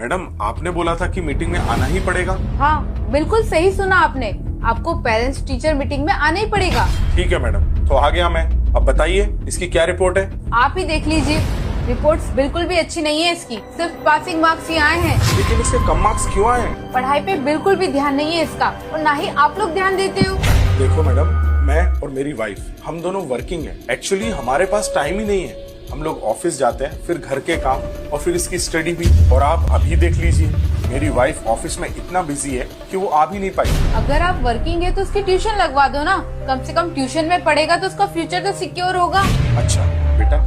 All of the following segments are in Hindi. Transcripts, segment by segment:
मैडम आपने बोला था कि मीटिंग में आना ही पड़ेगा। हाँ बिल्कुल सही सुना आपने, आपको पेरेंट्स टीचर मीटिंग में आना ही पड़ेगा। ठीक है मैडम, तो आ गया मैं। अब बताइए इसकी क्या रिपोर्ट है? आप ही देख लीजिए, रिपोर्ट्स बिल्कुल भी अच्छी नहीं है इसकी, सिर्फ पासिंग मार्क्स ही आए हैं। लेकिन इसके कम मार्क्स क्यों आए हैं? पढ़ाई पे बिल्कुल भी ध्यान नहीं है इसका, और ना ही आप लोग ध्यान देते हो। देखो मैडम, मैं और मेरी वाइफ हम दोनों वर्किंग हैं। एक्चुअली हमारे पास टाइम ही नहीं है। हम लोग ऑफिस जाते हैं, फिर घर के काम और फिर इसकी स्टडी भी। और आप अभी देख लीजिए, मेरी वाइफ ऑफिस में इतना बिजी है कि वो आ भी नहीं पाई। अगर आप वर्किंग है तो उसकी ट्यूशन लगवा दो ना, कम से कम ट्यूशन में पढ़ेगा तो उसका फ्यूचर तो सिक्योर होगा। अच्छा बेटा,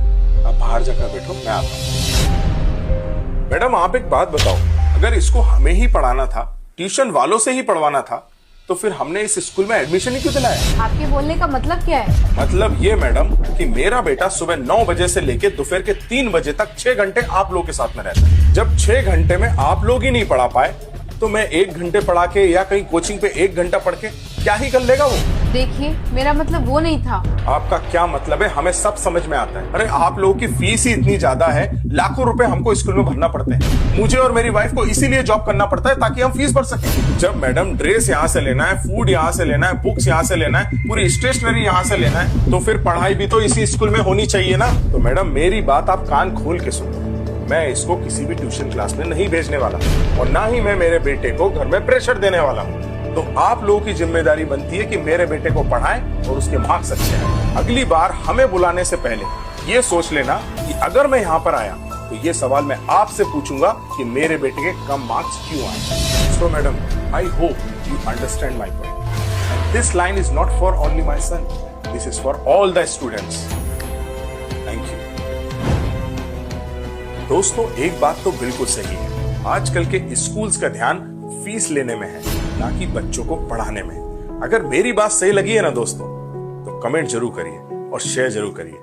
आप बाहर जाकर बैठो, मैं आता हूँ। मैडम आप एक बात बताओ, अगर इसको हमें ही पढ़ाना था, ट्यूशन वालों से ही पढ़वाना था, तो फिर हमने इस स्कूल में एडमिशन ही क्यों दिलाया? आपके बोलने का मतलब क्या है? मतलब ये मैडम कि मेरा बेटा सुबह 9 बजे से लेके दोपहर के 3 बजे तक 6 घंटे आप लोगों के साथ में रहता है। जब 6 घंटे में आप लोग ही नहीं पढ़ा पाए, तो मैं 1 घंटे पढ़ा के या कहीं कोचिंग पे 1 घंटा पढ़ के क्या ही कर लेगा वो? देखिए मेरा मतलब वो नहीं था। आपका क्या मतलब है हमें सब समझ में आता है। अरे आप लोगों की फीस ही इतनी ज्यादा है, लाखों रुपए हमको स्कूल में भरना पड़ते हैं। मुझे और मेरी वाइफ को इसीलिए जॉब करना पड़ता है ताकि हम फीस भर सकें। जब मैडम ड्रेस यहाँ से लेना है, फूड यहाँ से लेना है, बुक्स यहाँ से लेना है, पूरी स्टेशनरी यहाँ से लेना है, तो फिर पढ़ाई भी तो इसी स्कूल में होनी चाहिए ना। तो मैडम मेरी बात आप कान खोल के सुनो, मैं इसको किसी भी ट्यूशन क्लास में नहीं भेजने वाला और ना ही मैं मेरे बेटे को घर में प्रेशर देने वाला हूँ। तो आप लोगों की जिम्मेदारी बनती है कि मेरे बेटे को पढ़ाएं और उसके मार्क्स अच्छे आए। अगली बार हमें बुलाने से पहले ये सोच लेना कि अगर मैं यहाँ पर आया तो ये सवाल मैं आपसे पूछूंगा कि मेरे बेटे के कम मार्क्स क्यों आए। So madam, I hope you understand my point. This line is not for only my son, this is for all the students. Thank you. दोस्तों एक बात तो बिल्कुल सही है, आजकल के स्कूल्स का ध्यान फीस लेने में है, ना कि बच्चों को पढ़ाने में। अगर मेरी बात सही लगी है ना दोस्तों, तो कमेंट जरूर करिए और शेयर जरूर करिए।